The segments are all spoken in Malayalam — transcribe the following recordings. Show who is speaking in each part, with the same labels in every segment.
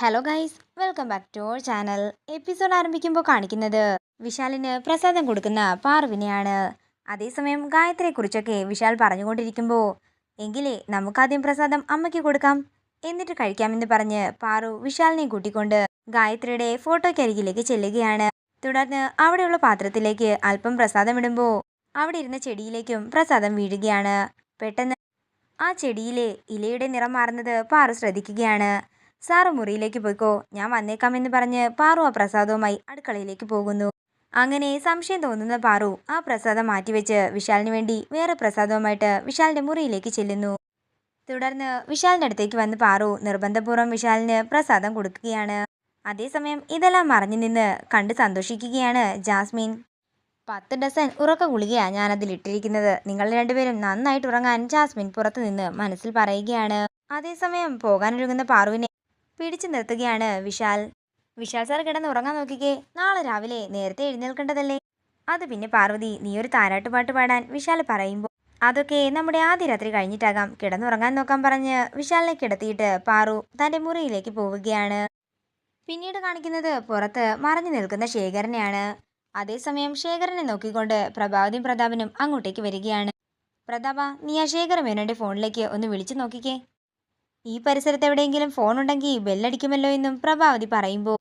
Speaker 1: Hello guys, welcome back to our channel. Episode ആരംഭിക്കുമ്പോൾ കാണിക്കുന്നത് വിശാലിന് പ്രസാദം കൊടുക്കുന്ന പാറുവിനെയാണ്. അതേസമയം ഗായത്രിയെക്കുറിച്ചൊക്കെ വിശാൽ പറഞ്ഞുകൊണ്ടിരിക്കുമ്പോൾ എങ്കിലേ നമുക്കാദ്യം പ്രസാദം അമ്മയ്ക്ക് കൊടുക്കാം, എന്നിട്ട് കഴിക്കാമെന്ന് പറഞ്ഞ് പാറു വിശാലിനെ കൂട്ടിക്കൊണ്ട് ഗായത്രിയുടെ ഫോട്ടോയ്ക്കരികിലേക്ക് ചെല്ലുകയാണ്. തുടർന്ന് അവിടെയുള്ള പാത്രത്തിലേക്ക് അല്പം പ്രസാദം ഇടുമ്പോൾ അവിടെ ഇരുന്ന ചെടിയിലേക്കും പ്രസാദം വീഴുകയാണ്. പെട്ടെന്ന് ആ ചെടിയിലെ ഇലയുടെ നിറം മാറുന്നത് പാറു ശ്രദ്ധിക്കുകയാണ്. സാറ് മുറിയിലേക്ക് പോയിക്കോ, ഞാൻ വന്നേക്കാമെന്ന് പറഞ്ഞ് പാറു ആ പ്രസാദവുമായി അടുക്കളയിലേക്ക് പോകുന്നു. അങ്ങനെ സംശയം തോന്നുന്ന പാറു ആ പ്രസാദം മാറ്റിവെച്ച് വിശാലിന് വേണ്ടി വേറെ പ്രസാദവുമായിട്ട് വിശാലിന്റെ മുറിയിലേക്ക് ചെല്ലുന്നു. തുടർന്ന് വിശാലിന്റെ അടുത്തേക്ക് വന്ന് പാറു നിർബന്ധപൂർവ്വം വിശാലിന് പ്രസാദം കൊടുക്കുകയാണ്. അതേസമയം ഇതെല്ലാം മറഞ്ഞു നിന്ന് കണ്ട് സന്തോഷിക്കുകയാണ് ജാസ്മിൻ. 10 ഡസൻ ഉറക്ക ഗുളികയാണ് ഞാനതിലിട്ടിരിക്കുന്നത്. നിങ്ങൾ രണ്ടുപേരും നന്നായിട്ട് ഉറങ്ങാൻ ജാസ്മിൻ പുറത്തു നിന്ന് മനസ്സിൽ പറയുകയാണ്. അതേസമയം പോകാനൊരുങ്ങുന്ന പാറുവിനെ പിടിച്ചു നിർത്തുകയാണ് വിശാൽ. വിശാൽ സാർ കിടന്ന് ഉറങ്ങാൻ നോക്കിക്കേ, നാളെ രാവിലെ നേരത്തെ എഴുന്നേൽക്കേണ്ടതല്ലേ. അത് പിന്നെ പാർവതി, നീ ഒരു താരാട്ടുപാട്ട് പാടാൻ വിശാൽ പറയുമ്പോൾ അതൊക്കെ നമ്മുടെ ആദ്യ രാത്രി കഴിഞ്ഞിട്ടാകാം, കിടന്നുറങ്ങാൻ നോക്കാൻ പറഞ്ഞ് വിശാലിനെ കിടത്തിയിട്ട് പാറു തന്റെ മുറിയിലേക്ക് പോവുകയാണ്. പിന്നീട് കാണിക്കുന്നത് പുറത്ത് മറഞ്ഞു നിൽക്കുന്ന ശേഖരനെയാണ്. അതേസമയം ശേഖരനെ നോക്കിക്കൊണ്ട് പ്രഭാവതിയും പ്രതാപനും അങ്ങോട്ടേക്ക് വരികയാണ്. പ്രതാപ, നീ ആ ശേഖര മേനോന്റെ ഫോണിലേക്ക് ഒന്ന് വിളിച്ചു നോക്കിക്കേ. ഈ പരിസരത്ത് എവിടെയെങ്കിലും ഫോൺ ഉണ്ടെങ്കിൽ ബെല്ലടിക്കുമല്ലോ എന്നും പ്രഭാവതി പറയുമ്പോൾ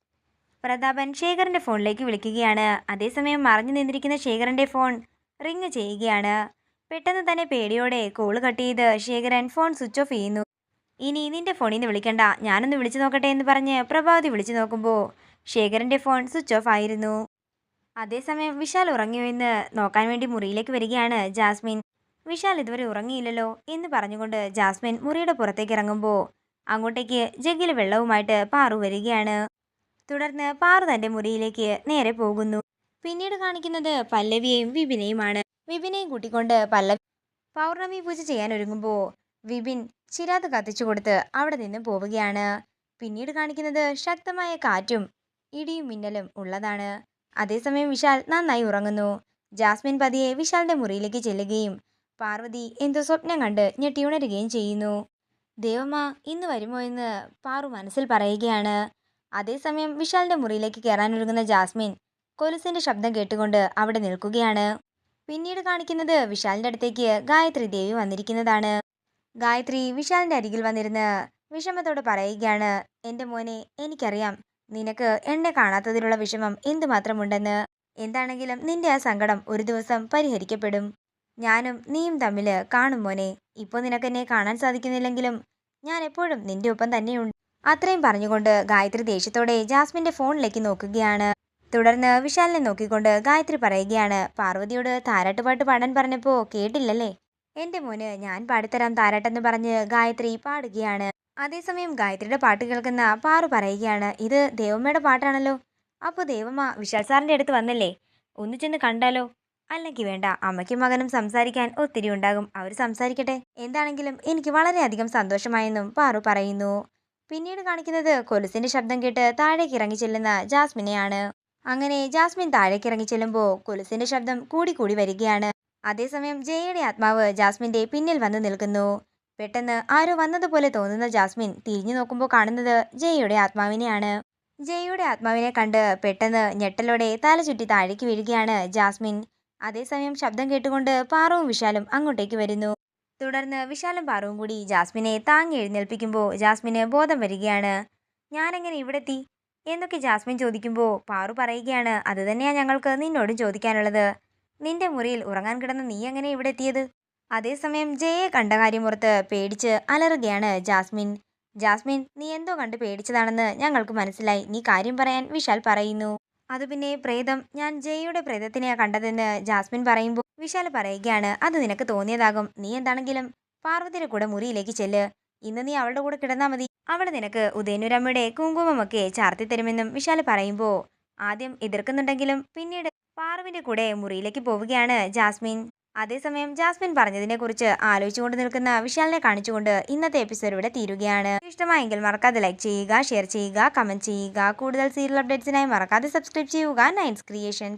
Speaker 1: പ്രതാപൻ ശേഖരന്റെ ഫോണിലേക്ക് വിളിക്കുകയാണ്. അതേസമയം മറഞ്ഞു നിന്നിരിക്കുന്ന ശേഖരന്റെ ഫോൺ റിങ് ചെയ്യുകയാണ്. പെട്ടെന്ന് തന്നെ പേടിയോടെ കോള് കട്ട് ചെയ്ത് ശേഖരൻ ഫോൺ സ്വിച്ച് ഓഫ് ചെയ്യുന്നു. ഇനി നിന്റെ ഫോണിൽ നിന്ന് വിളിക്കണ്ട, ഞാനൊന്ന് വിളിച്ചു നോക്കട്ടെ എന്ന് പറഞ്ഞ് പ്രഭാവതി വിളിച്ചു നോക്കുമ്പോൾ ശേഖരന്റെ ഫോൺ സ്വിച്ച് ഓഫ് ആയിരുന്നു. അതേസമയം വിശാൽ ഉറങ്ങിയോ എന്ന് നോക്കാൻ വേണ്ടി മുറിയിലേക്ക് വരികയാണ് ജാസ്മിൻ. വിശാൽ ഇതുവരെ ഉറങ്ങിയില്ലല്ലോ എന്ന് പറഞ്ഞുകൊണ്ട് ജാസ്മിൻ മുറിയുടെ പുറത്തേക്ക് ഇറങ്ങുമ്പോൾ അങ്ങോട്ടേക്ക് ജഗ്ഗിൽ വെള്ളവുമായിട്ട് പാറു വരികയാണ്. തുടർന്ന് പാറു തന്റെ മുറിയിലേക്ക് നേരെ പോകുന്നു. പിന്നീട് കാണിക്കുന്നത് പല്ലവിയെയും വിപിനെയുമാണ്. വിപിനെയും കൂട്ടിക്കൊണ്ട് പല്ലവി പൗർണമി പൂജ ചെയ്യാൻ ഒരുങ്ങുമ്പോൾ വിപിൻ ചിരാത് കത്തിച്ചു കൊടുത്ത് അവിടെ നിന്ന് പോവുകയാണ്. പിന്നീട് കാണിക്കുന്നത് ശക്തമായ കാറ്റും ഇടിയും മിന്നലും ഉള്ളതാണ്. അതേസമയം വിശാൽ നന്നായി ഉറങ്ങുന്നു. ജാസ്മിൻ പതിയെ വിശാലിന്റെ മുറിയിലേക്ക് ചെല്ലുകയും പാർവതി എന്തോ സ്വപ്നം കണ്ട് ഞെട്ടിയുണരുകയും ചെയ്യുന്നു. ദേവമ്മ ഇന്ന് വരുമോ എന്ന് പാറു മനസ്സിൽ പറയുകയാണ്. അതേസമയം വിശാലിന്റെ മുറിയിലേക്ക് കയറാനൊരുങ്ങുന്ന ജാസ്മിൻ കൊലുസിന്റെ ശബ്ദം കേട്ടുകൊണ്ട് അവിടെ നിൽക്കുകയാണ്. പിന്നീട് കാണിക്കുന്നത് വിശാലിന്റെ അടുത്തേക്ക് ഗായത്രി ദേവി വന്നിരിക്കുന്നതാണ്. ഗായത്രി വിശാലിന്റെ അരികിൽ വന്നിരുന്ന് വിഷമത്തോടെ പറയുകയാണ്, എൻ്റെ മോനെ, എനിക്കറിയാം നിനക്ക് എന്നെ കാണാത്തതിലുള്ള വിഷമം എന്തുമാത്രമുണ്ടെന്ന്. എന്താണെങ്കിലും നിന്റെ ആ സങ്കടം ഒരു ദിവസം പരിഹരിക്കപ്പെടും. ഞാനും നീയും തമ്മിൽ കാണും മോനെ. ഇപ്പോൾ നിനക്കെന്നെ കാണാൻ സാധിക്കുന്നില്ലെങ്കിലും ഞാൻ എപ്പോഴും നിന്റെ ഒപ്പം തന്നെയുണ്ട്. അത്രയും പറഞ്ഞുകൊണ്ട് ഗായത്രി ദേഷ്യത്തോടെ ജാസ്മിന്റെ ഫോണിലേക്ക് നോക്കുകയാണ്. തുടർന്ന് വിശാലിനെ നോക്കിക്കൊണ്ട് ഗായത്രി പറയുകയാണ്, പാർവതിയോട് താരാട്ടുപാട്ട് പാടാൻ പറഞ്ഞപ്പോൾ കേട്ടില്ലല്ലേ? എൻ്റെ മോന് ഞാൻ പാടിത്തരാം താരാട്ടെന്ന് പറഞ്ഞ് ഗായത്രി പാടുകയാണ്. അതേസമയം ഗായത്രിയുടെ പാട്ട് കേൾക്കുന്ന പാറു പറയുകയാണ്, ഇത് ദേവമ്മയുടെ പാട്ടാണല്ലോ. അപ്പോൾ ദേവമ്മ വിശാൽ സാറിൻ്റെ അടുത്ത് വന്നല്ലേ, ഒന്ന് ചെന്ന് കണ്ടാലോ? അല്ലെങ്കിൽ വേണ്ട, അമ്മയ്ക്കും മകനും സംസാരിക്കാൻ ഒത്തിരി ഉണ്ടാകും, അവർ സംസാരിക്കട്ടെ. എന്താണെങ്കിലും എനിക്ക് വളരെയധികം സന്തോഷമായെന്നും പാറു പറയുന്നു. പിന്നീട് കാണിക്കുന്നത് കൊലുസിന്റെ ശബ്ദം കേട്ട് താഴേക്ക് ഇറങ്ങി ചെല്ലുന്ന ജാസ്മിനെയാണ്. അങ്ങനെ ജാസ്മിൻ താഴേക്ക് ഇറങ്ങി ചെല്ലുമ്പോൾ കൊലുസിന്റെ ശബ്ദം കൂടി കൂടി വരികയാണ്. അതേസമയം ജയയുടെ ആത്മാവ് ജാസ്മിന്റെ പിന്നിൽ വന്ന് നിൽക്കുന്നു. പെട്ടെന്ന് ആരോ വന്നതുപോലെ തോന്നുന്ന ജാസ്മിൻ തിരിഞ്ഞു നോക്കുമ്പോൾ കാണുന്നത് ജയയുടെ ആത്മാവിനെയാണ്. ജയയുടെ ആത്മാവിനെ കണ്ട് പെട്ടെന്ന് ഞെട്ടലോടെ തല ചുറ്റി താഴേക്ക് വീഴുകയാണ് ജാസ്മിൻ. അതേസമയം ശബ്ദം കേട്ടുകൊണ്ട് പാറുവും വിശാലും അങ്ങോട്ടേക്ക് വരുന്നു. തുടർന്ന് വിശാലും പാറുവും കൂടി ജാസ്മിനെ താങ്ങി എഴുന്നേൽപ്പിക്കുമ്പോൾ ജാസ്മിന് ബോധം വരികയാണ്. ഞാനെങ്ങനെ ഇവിടെ എത്തി എന്നൊക്കെ ജാസ്മിൻ ചോദിക്കുമ്പോൾ പാറു പറയുകയാണ്, അത് തന്നെയാ ഞങ്ങൾക്ക് നിന്നോടും ചോദിക്കാനുള്ളത്. നിന്റെ മുറിയിൽ ഉറങ്ങാൻ കിടന്ന നീ എങ്ങനെ ഇവിടെ എത്തിയത്? അതേസമയം ജയയെ കണ്ട കാര്യമോർത്ത് പേടിച്ച് അലറുകയാണ് ജാസ്മിൻ. ജാസ്മിൻ, നീ എന്തോ കണ്ട് പേടിച്ചതാണെന്ന് ഞങ്ങൾക്ക് മനസ്സിലായി. നീ കാര്യം പറയാൻ വിശാൽ പറയുന്നു. അത് പിന്നെ പ്രേതം, ഞാൻ ജയയുടെ പ്രേതത്തിനെയാ കണ്ടതെന്ന് ജാസ്മിൻ പറയുമ്പോൾ വിശാൽ പറയുകയാണ്, അത് നിനക്ക് തോന്നിയതാകും. നീ എന്താണെങ്കിലും പാർവതിയുടെ കൂടെ മുറിയിലേക്ക് ചെല്ല്. ഇന്ന് നീ അവളുടെ കൂടെ കിടന്നാൽ മതി. അവൾ നിനക്ക് ഉദയനൂരമ്മയുടെ കുങ്കുമമൊക്കെ ചാർത്തി തരുമെന്നും വിശാൽ പറയുമ്പോൾ ആദ്യം എതിർക്കുന്നുണ്ടെങ്കിലും പിന്നീട് പാറുവിന്റെ കൂടെ മുറിയിലേക്ക് പോവുകയാണ് ജാസ്മിൻ. അതേസമയം ജാസ്മിൻ പറഞ്ഞതിനെക്കുറിച്ച് ആലോചിച്ചുകൊണ്ട് നിൽക്കുന്ന വിശാലിനെ കാണിച്ചുകൊണ്ട് ഇന്നത്തെ എപ്പിസോഡ് ഇവിടെ തീരുകയാണ്. ഇഷ്ടമായെങ്കിൽ മറക്കാതെ ലൈക്ക് ചെയ്യുക, ഷെയർ ചെയ്യുക, കമന്റ് ചെയ്യുക. കൂടുതൽ സീരിയൽ അപ്ഡേറ്റ്സിനായി മറക്കാതെ സബ്സ്ക്രൈബ് ചെയ്യുക നയൻസ് ക്രിയേഷൻ.